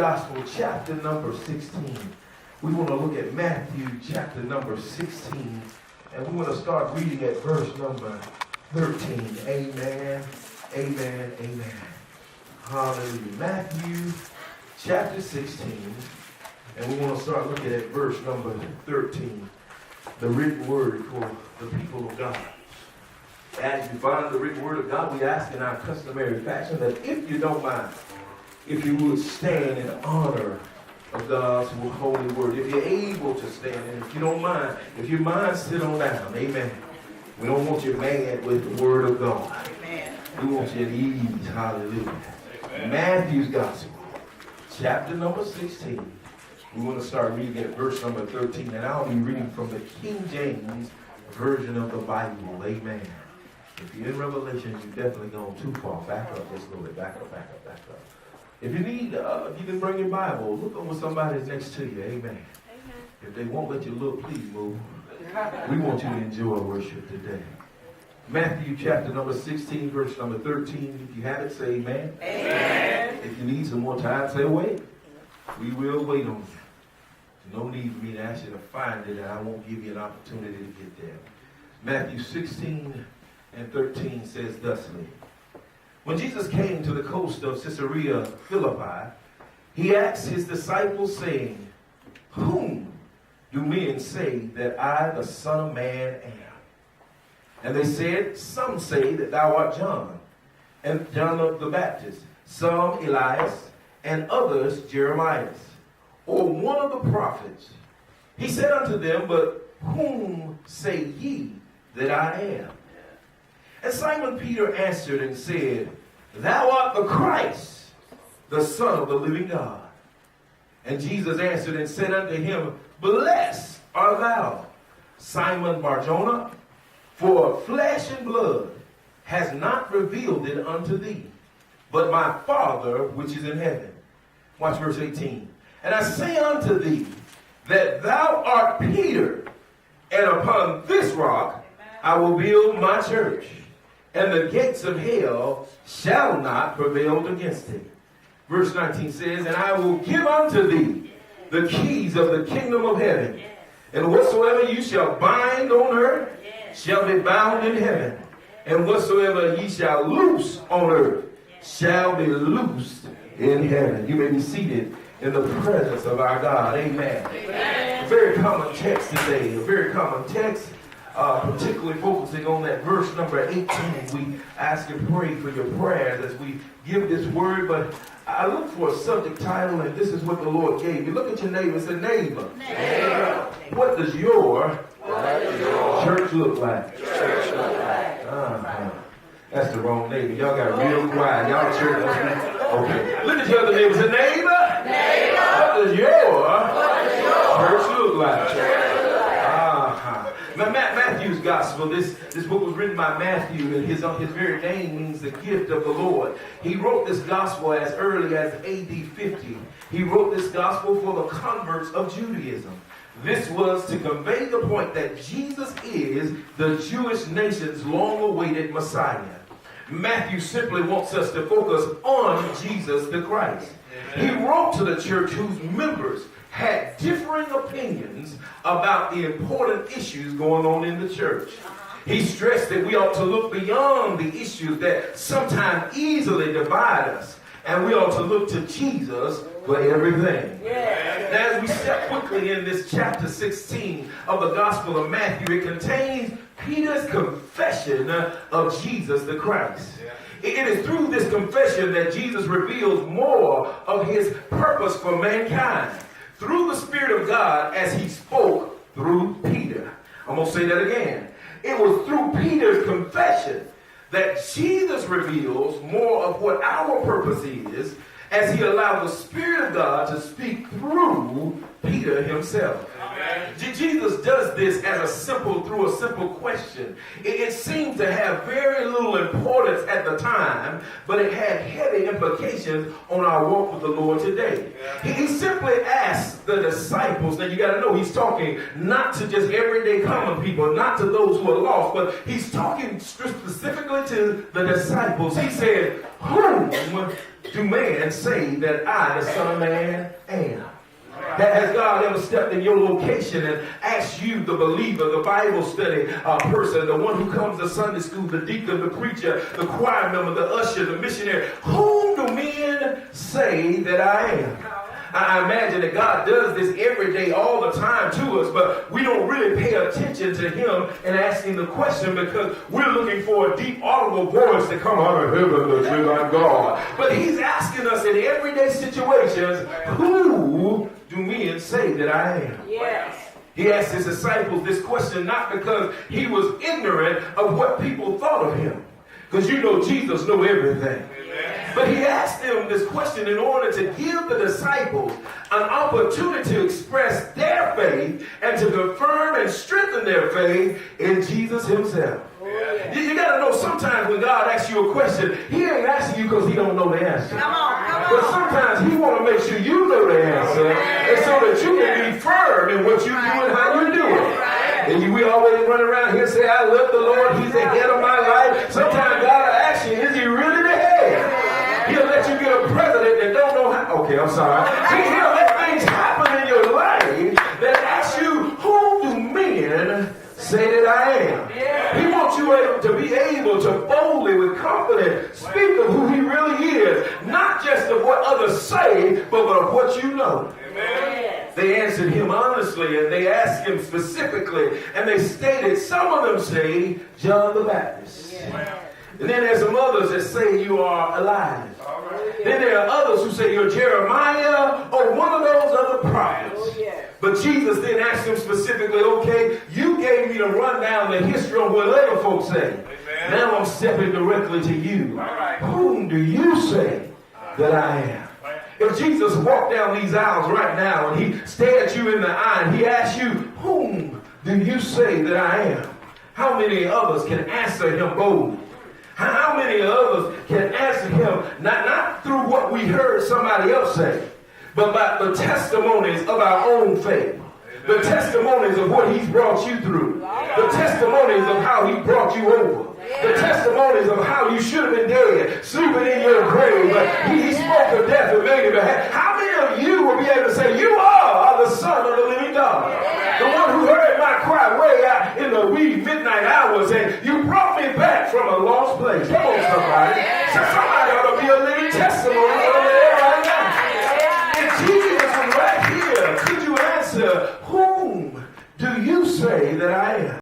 Gospel, chapter number 16. We want to look at Matthew chapter number 16, and we want to start reading at verse number 13. Amen, amen, amen. Hallelujah. Matthew chapter 16, and we want to start looking at verse number 13, the written word for the people of God. As you find the written word of God, we ask in our customary fashion that if you don't mind, if you would stand in honor of God's holy word. If you're able to stand, and if you don't mind, if you mind, sit on down. Amen. We don't want you mad with the word of God. Amen. We want you at ease. Hallelujah. Amen. Matthew's Gospel, chapter number 16. We want to start reading at verse number 13, and I'll be reading from the King James Version of the Bible. Amen. If you're in Revelation, you've definitely gone too far. Back up just a little bit. Back up, back up, back up. If you need, you can bring your Bible. Look over somebody's next to you. Amen. Amen. If they won't let you look, please move. We want you to enjoy worship today. Matthew chapter number 16, verse number 13. If you have it, say amen. Amen. If you need some more time, say wait. We will wait on you. No need for me to ask you to find it, and I won't give you an opportunity to get there. Matthew 16 and 13 says thusly. When Jesus came to the coast of Caesarea Philippi, he asked his disciples, saying, "Whom do men say that I, the Son of Man, am?" And they said, "Some say that thou art John, and John of the Baptist, some Elias, and others Jeremiah, or one of the prophets." He said unto them, "But whom say ye that I am?" And Simon Peter answered and said, "Thou art the Christ, the Son of the living God." And Jesus answered and said unto him, "Blessed art thou, Simon Bar-Jonah, for flesh and blood has not revealed it unto thee, but my Father which is in heaven." Watch verse 18. "And I say unto thee that thou art Peter, and upon this rock I will build my church, and the gates of hell shall not prevail against it." Verse 19 says, "And I will give unto thee the keys of the kingdom of heaven, and whatsoever you shall bind on earth shall be bound in heaven, and whatsoever ye shall loose on earth shall be loosed in heaven." You may be seated in the presence of our God. Amen. Amen. A very common text today, a very common text. Particularly focusing on that verse number 18. We ask and pray for your prayers as we give this word, but I look for a subject title, and this is what the Lord gave me. Look at your neighbor and say, "Neighbor, what does your church look like?" That's the wrong neighbor. Y'all got real quiet. Y'all church. Okay. Look at your other neighbor and say, "Neighbor, what does your church look like?" Matthew's Gospel, this book was written by Matthew, and his very name means the gift of the Lord. He wrote this Gospel as early as AD 50. He wrote this Gospel for the converts of Judaism. This was to convey the point that Jesus is the Jewish nation's long-awaited Messiah. Matthew simply wants us to focus on Jesus the Christ. He wrote to the church whose members had differing opinions about the important issues going on in the church. He stressed that we ought to look beyond the issues that sometimes easily divide us, and we ought to look to Jesus for everything. Yeah. Now, as we step quickly in this chapter 16 of the Gospel of Matthew, it contains Peter's confession of Jesus the Christ. It is through this confession that Jesus reveals more of his purpose for mankind through the Spirit of God as he spoke through Peter. I'm going to say that again. It was through Peter's confession that Jesus reveals more of what our purpose is as he allowed the Spirit of God to speak through Peter himself. Amen. Jesus does this through a simple question. It seemed to have very little importance at the time, but it had heavy implications on our walk with the Lord today. Yeah. He simply asked the disciples, now you got to know he's talking not to just everyday common people, not to those who are lost, but he's talking specifically to the disciples. He said, "Whom do man say that I, the Son of Man, am? Has God ever stepped in your location and asked you, the believer, the Bible study person, the one who comes to Sunday school, the deacon, the preacher, the choir member, the usher, the missionary, whom do men say that I am? I imagine that God does this every day, all the time to us, but we don't really pay attention to him and asking the question because we're looking for a deep audible voice to come out of heaven to say thy God. But he's asking us in everyday situations, who do men say that I am? Yes. He asked his disciples this question not because he was ignorant of what people thought of him. Because you know Jesus knows everything. But he asked them this question in order to give the disciples an opportunity to express their faith and to confirm and strengthen their faith in Jesus himself. You got to know sometimes when God asks you a question, he ain't asking you because he don't know the answer. Come on. But sometimes he want to make sure you know the answer and so that you can be firm in what you do and how you do it. And we always run around here and say, I love the Lord, he's the head of my life. Sometimes God will ask you, is he really the head? He'll let you get a president that don't know how. Okay, I'm sorry. He'll let things happen in your life that ask you, who do men say that I am? He wants you to be able to boldly, with confidence, speak of who he really is. Not just of what others say, but of what you know. Amen. They answered him honestly, and they asked him specifically, and they stated, some of them say, John the Baptist. Yeah. And then there's some others that say you are Elijah. Right. Then there are others who say you're Jeremiah or one of those other prophets. Oh, yeah. But Jesus then asked him specifically, okay, you gave me the rundown, the history of what other folks say. Amen. Now I'm stepping directly to you. Right. Whom do you say that I am? If Jesus walked down these aisles right now and he stared you in the eye and he asked you, whom do you say that I am? How many others can answer him boldly? How many others can answer him not through what we heard somebody else say, but by the testimonies of our own faith, the testimonies of what he's brought you through, the testimonies of how he brought you over, the testimonies of how you should have been dead, sleeping in your grave, but he spoke of death and made it back. How many of you will be able to say, you are the Son of the living God? The one who heard my cry way out in the wee midnight hours, and you brought me back from a lost place. Come on,